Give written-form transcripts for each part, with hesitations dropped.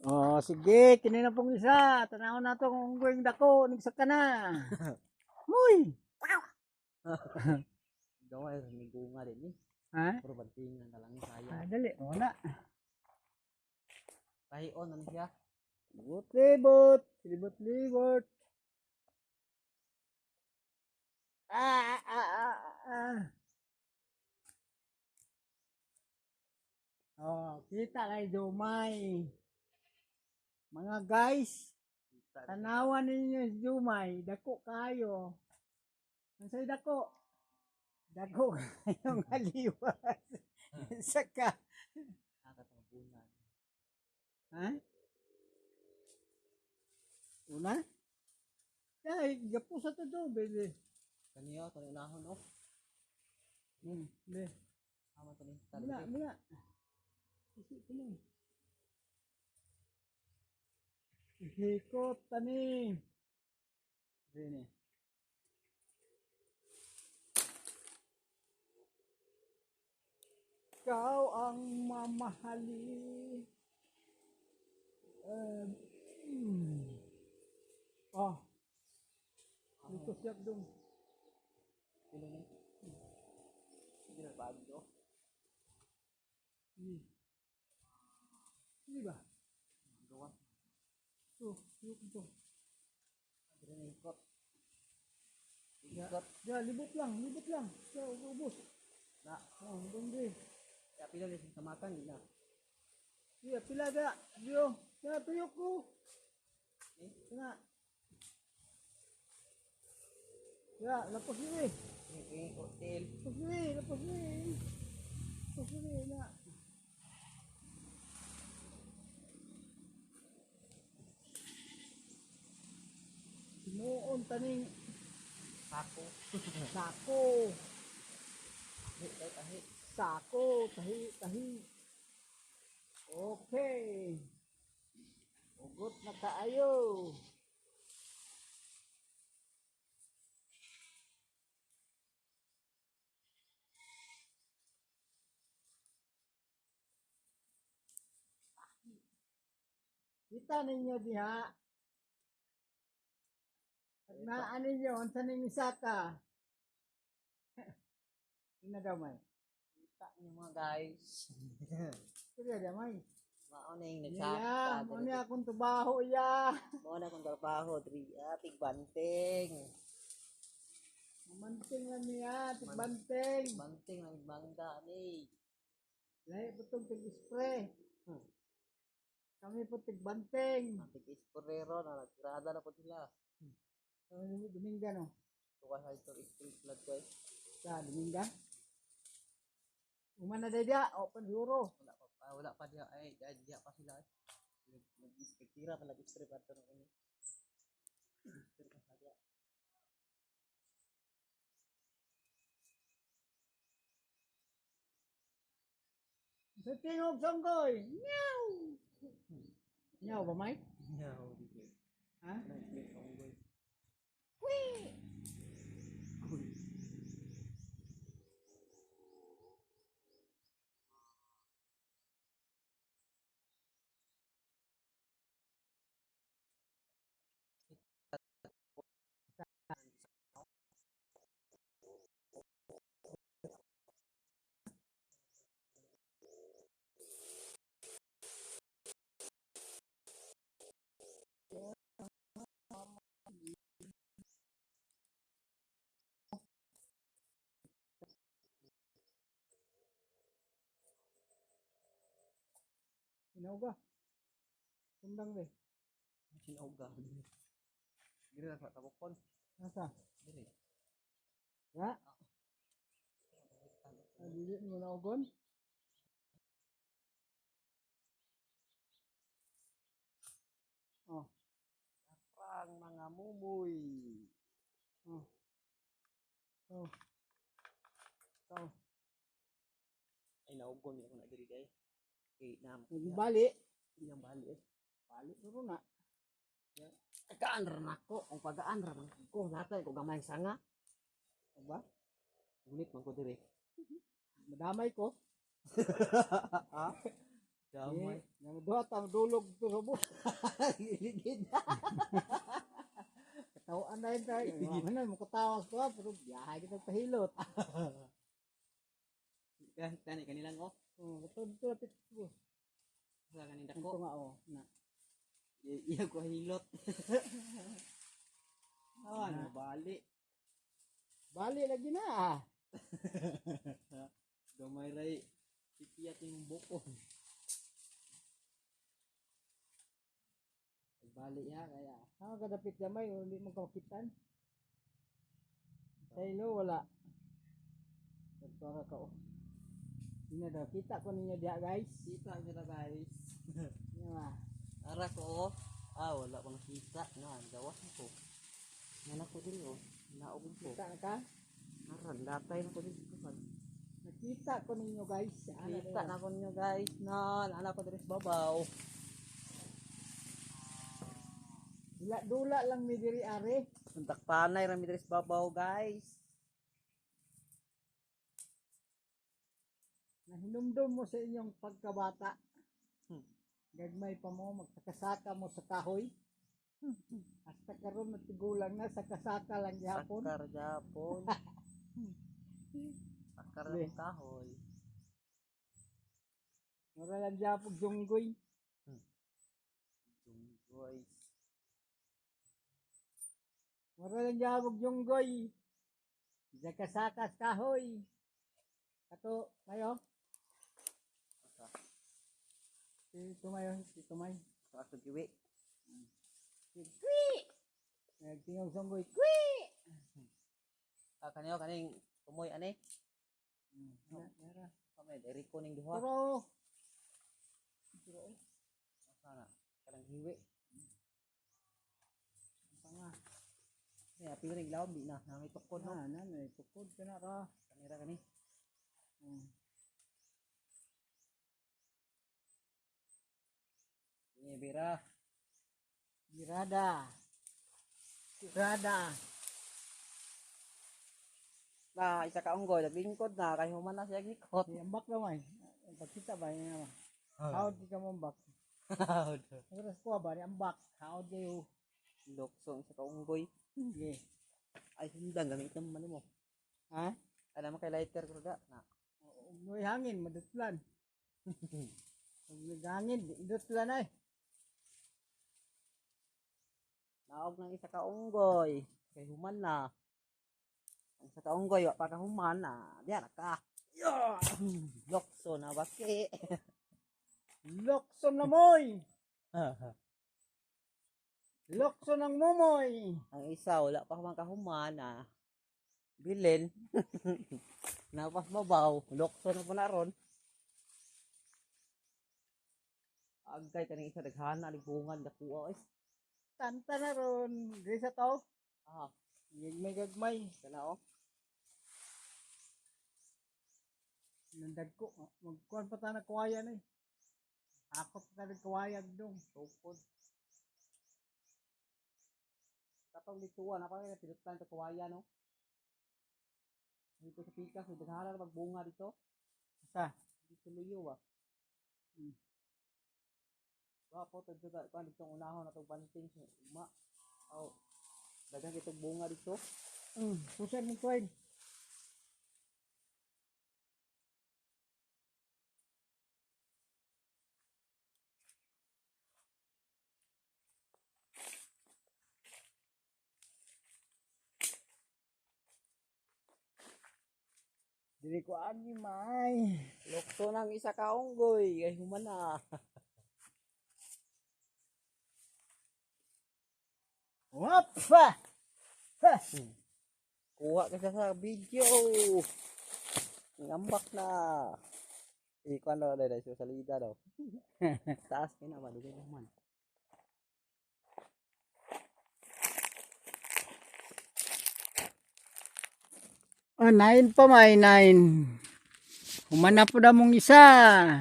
Oh, sige, kini na pong isa. Tanawon na tong unggoy dako, nigsa ka na. Huy. Gaway ni gunga din ni. Ha? Puro bantingan na lang saya. Dali, wala. Pahion ano siya? Libot, libot. Ah. Oh, kita kay Jumay. Mga guys, tanawan ninyo si Jumay, dako kayo. Mansay dako? Dako kayong aliwas. Saka. Nakatabunan. Ha? Una? Ay, gapo sa to do, bebe. Kaniyo to unahon oh. Be. Ama to ni. Mula. Isi ko lang. Hikot tani. Sini. Kau ang mamahali. Oh. Ito siyak dong. Sino ni? Hindi na bago. Ini ba? Gawa. Tuh, yuk tuh. Dire ni ikot. Ya, Ikot. ya libut lang. Ya, ubus. Na. Oh, dongre. Ya pila ni sa makan di na. Iya, pila ga. Dio. Ya, tuyok ko. Tengah. Ya, lepas ni. Ini hotel. Lepas ni na. Simuon taning Sako. sako. Tahi. Sako, tahi. Okay. Ugot na kaayo. Kita ninyo diha. Naan ninyo, unsa ning isaka? Ina daw may. Kita niyo mga guys. Kaya damay. Mao na yung Ya, nagsaka. mo ni akong tubaho ya. Mao na kung trabaho diri ating banting. Mamanting lang niya, tigbanteng. Banting ang bangga ni. Lahi po itong tig-spray. Kami po tigbanteng. Ating isporero na naggrada na po sila. Dominga no? Tuwa sa ito street blood guys. Sa Dominga? Umana day dia, open euro. Wala pa dia ay dia pa sila. Nag-inspektira pa nag-spray pa ito nung ini. Spray pa sa dia. Sa tingog songgoy. Meow! Meow ba may? No, dito. Ha? Nag-spray pa unggoy. Wee! Inaw ba? Tundang be. Sinauga. Dili na sa tabukon. Nasa? Dili. Ya? Dili mo na ugon? Oh. Parang mga mumoy. Oh. Oh. Oh. Ay naugon niya ko na diri kay. Kay nam. Nagbali. Iyang bali eh. Bali pero na. Kaandra na ko, ang pag-aandra man ko, natay ko gamay sanga. Aba? Ngunit man ko diri. Madamay ko. Damay. Yang duha tang dulog to sa bus. Ligid. Katawaan na yun tayo. Ano mo katawas ko pero biyahe kita pahilot. Kanilang oh. Oh, betul lapit ko. Sa kanin Ito dako. nga oh. Na. Iya ko hilot. Awan, bali. Bali lagi na. Gamay ray. Sipiyat yung buko. Bali ya kaya. Ako kadapit gamay hindi mo kapitan. Sa ilo wala. Pagpaka ka oh. Sino daw kita ko ninyo diya guys. Kita nila guys. Yan ah. Ara ko oh. Wala pang kita na gawas ko. Nana ko dili oh. Naog ko. Kita na ka? Aran latay na ko dili ko. Nakita ko ninyo guys. Kita na ko ninyo guys. Ana ko diri sa babaw. Dula lang mi diri are. Suntak panay ra mi diri sa babaw guys. Nahinumdum mo sa inyong pagkabata. Gagmay pa mo, magkasaka mo sa kahoy. Hasta karon natigulang na sa kasaka lang yapon. Sakar japon. Sakar ng kahoy. Mura lang yapog junggoy. Guys. Mura lang yapog junggoy. Sa kasaka sa kahoy. Kato, kayo? Si Tumay. Ako giwi. Kwi! Nagtingog songgoy, kwi! Kaning tumoy ani. Yara. Kamay diri ko ning duha. Pero, Sana kanang hiwi. panga. Ya pili ning lawom di na. Nami tukod no. Nanay, tukod ka na ra. Kanira kani. Ini bira. Girada. Isa ka unggoy naglingkod na kay human na siya gikot. Ambak naman. Pagkita ba yun naman? Hawad di ka mo ambak. Terus ko ba ni ambak? Hawad kayo. Lokso isa ka unggoy. Sige. Ay sundan gamitan man mo. Ha? Alam mo kay lighter ko da na. May hangin, madutlan. Pag naghangin, madutlan ay. Naog ng isa ka unggoy kay human na. Ang isa ka unggoy wa pa ka human na. Diya na ka. Lokso na baki. Lokso na moy! Lokso ng mumoy! Ang isa wala pa man kahuman na. Bilin. Napas mabaw. Lokso na po na ron. Agay kaning isa daghana libungan dakuha is. Tanta na ron. Grisa to. Gagmay. Kana oh. Nandag ko. Magkuhan pa tayo na kawayan eh. Akot pa tayo kawayan dong. Tupod. Katong lituan apa kaya pinutan ta kawaya no. Dito sa pikas, daghana na magbunga dito. Asa? Dito luyo ba. Wa po to dito kan dito unahon na to banting sa uma. Daghang kitong bunga dito. Susan mo kuhin. Dili ko ani may. Lokso nang isa ka unggoy kay human na. Wapa! Kuha ka siya sa video. Ngambak na. Ikuan daw dahil sa salida daw. Taas ka na ba? Dito naman. Oh, 9 pa may 9. Humana po na mong isa.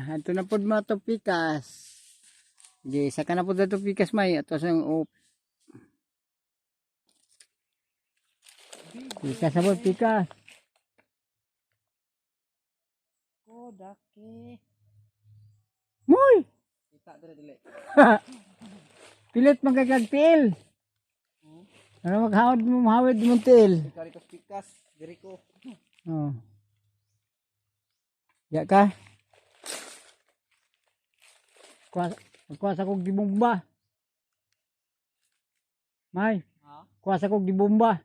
Ato na po mga topikas. Sige, isa ka na po na topikas may. Ato sa yung pikas na po, pikas. Kodake. Moy! Kita dili. Pilit magkagagtiil. Hmm? Ano mahawid mo tiil. Karikas pikas, diri ko. Oh. Ya ka? Kuasa kong gibomba. May, Ha? kuasa kong gibomba.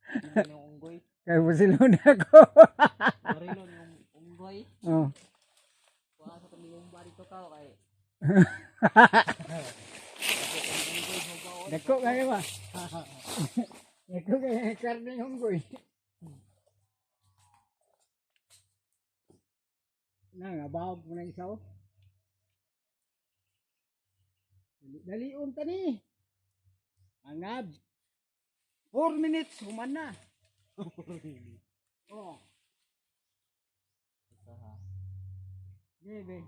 Hindi yung unggoy. Kaya Barcelona ko. Marilon yung unggoy. Oh. Kuha sa tumilumba dito ka kay. Dako kaya ba? Dako kaya karne ng unggoy. Nangabawag mo na isaw. Dalion ta ni. Angab. 4 minutes human na. Oh. Bebe.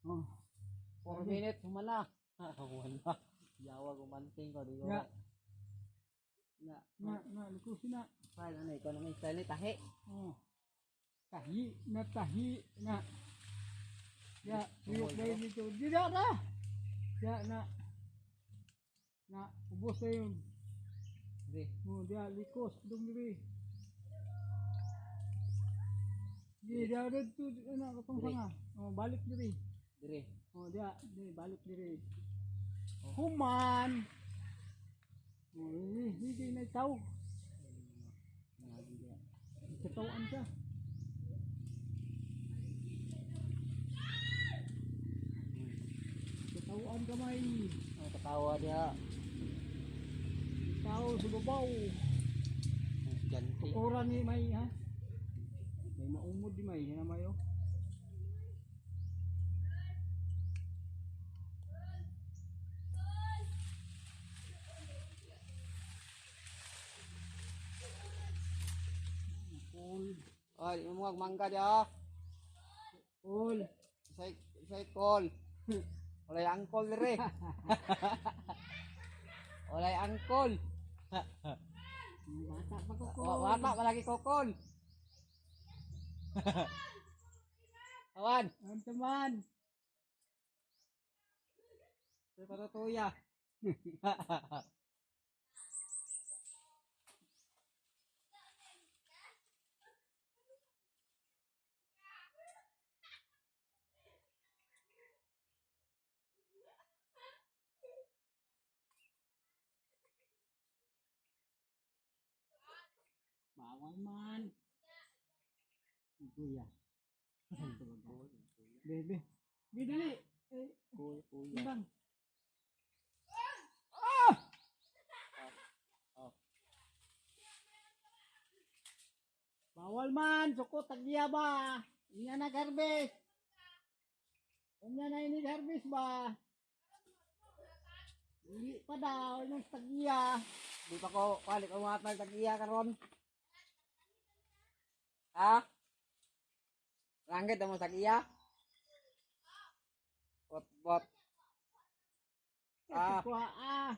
Oh. 4 minutes humana. Wala. Yawa gumanting ko di ko. Ya. Na. Na, likusin na. File ano ikaw na may style ni tahi. Oh. Tahi na. Ya, tuyok na yun dito. Di na na. Ya, na, ubos na yun. Diri. Oh, dia likos, dum diri. Di, dia ada tu, na, katong Diri. sanga. Oh, balik diri. Diri. Oh, dia, di, balik diri. Human. Oh, hindi na itaw. Katawaan ka. Katawaan ka may. Ang katawa dia. Tao sa babaw. Ganti. Tukuran ni may ha. May maumod di may na mayo. Ay, mo mangga dia. Ol. Say call. Olay angkol dire. Olay angkol. Bata pa ko ko. Wata palagi kokol. Awan, Ang teman. say patutuya. Bawal man. Kuya. Bebe. Bidali. Eh, Kuya. bang. Bawal man, suko tagya ba? Inya na garbis. Inya na ini garbis ba? Hindi pa daw, yung tagya. Di pa ko balik ang mga tag-iya karon. Ha? Langgit mo tag-iya? Bot. Ah, Kuha ah.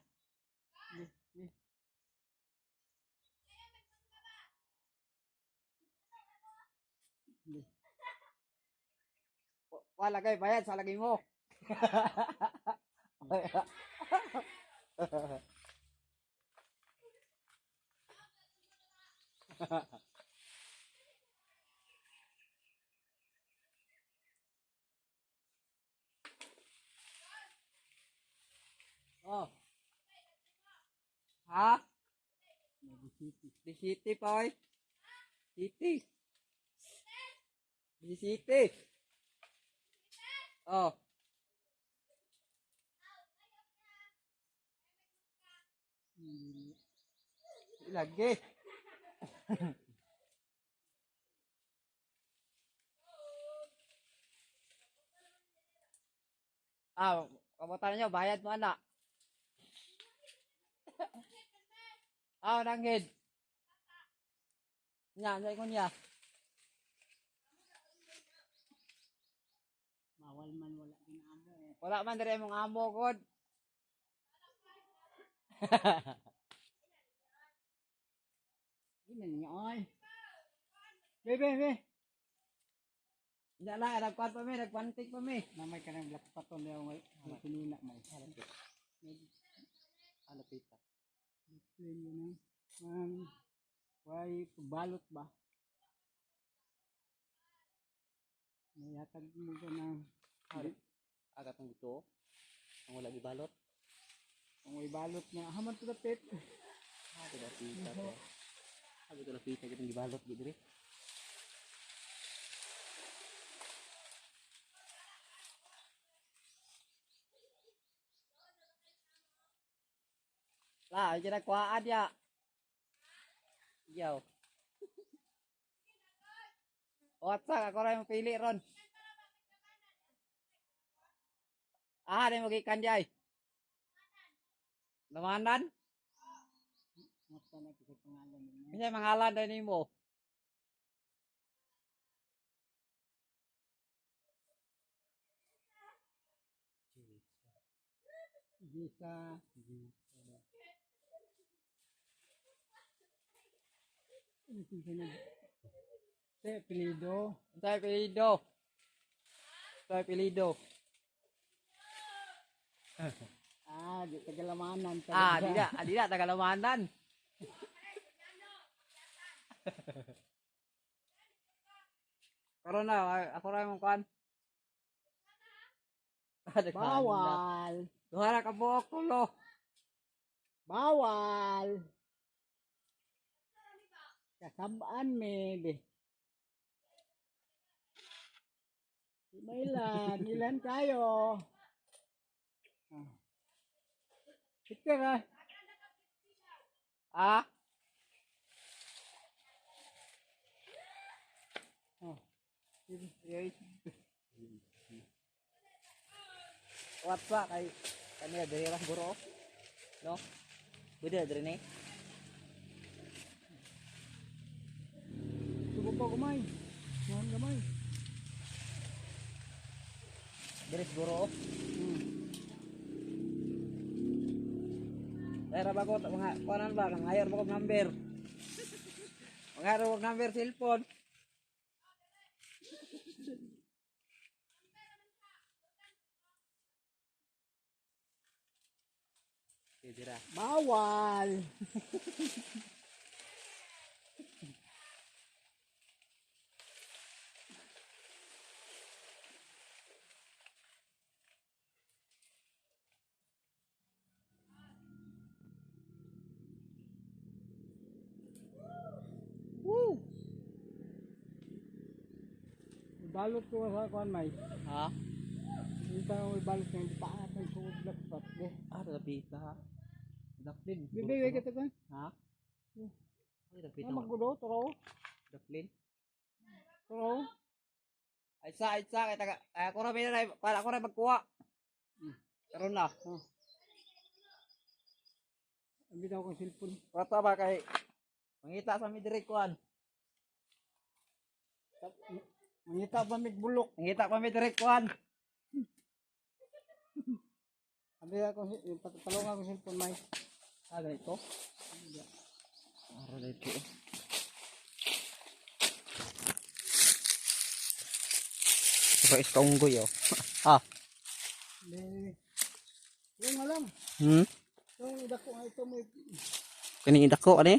wala kay bayad sa lagi mo. Oh. Ha? Di city pa oy. City. Di city. Oh. Lagi. Kamutan nyo, bayad mo anak. Nanggid. Nya, sa ikon niya. Bawal man, wala din amo eh. Wala man dire mong amo god. Ini niya ay. Be. Hindi lang, nagkuhan pa mi, nagpantik pa mi. Namay ka ng black paton daw may pinina may. Alapit ka. Plain yun why balot ba? Mayatag mo ko ng Agad ng gusto. Ang wala gibalot. kung may balot na haman to dapit. Ito na pita to. Sabi ko na pita kitang gibalot di dire. Lah, aja na kuhaan ya. Yaw. Otsa ako ra yung pili ron. Di mo gikan jay. Lamanan? Mata na kita pangalan niya. Kasi mangalan din nimo. Gisa. Ano sinunod? Apelido. Ito apelido. Ito apelido. Di tagalamanan. Di na, tagalamanan. Karon na, ako ra yung kuan. Bawal. Duha ka buok kulo. Bawal. Kasabaan me be. Ilan kayo? Ito na. Ah? Yay. What pa kay kanila diri ra siguro? No? Bede diri ni. Sugo pa kumay. Ngayon gamay. Diri siguro. Era ba ko mga kuanan ba nang ayer ba ko number. Mga number cellphone. Dira. Bawal. Woo! Balot ko sa kuan may. Ha? Hindi tayo may balot ng paat ng sugod black spot. Tapi ha. Daplin. Bibigay kita kan? Ha? Ay, dapit Ano maggudo? Turo? Daplin. Turo? Ay sa kay taga ako ra may para ako ra magkuha. Karon na. Ang bitaw kong cellphone. Rata ba kay mangita sa mi diri kuan. Mangita pa mig bulok. Mangita pa mi diri kuan. Abi ako talong ako cellphone may. Ito. Ara dito. Ito is kaunggoy oh. Ah. Yung alam. Hmm. Yung dako ito may Kani dako ani?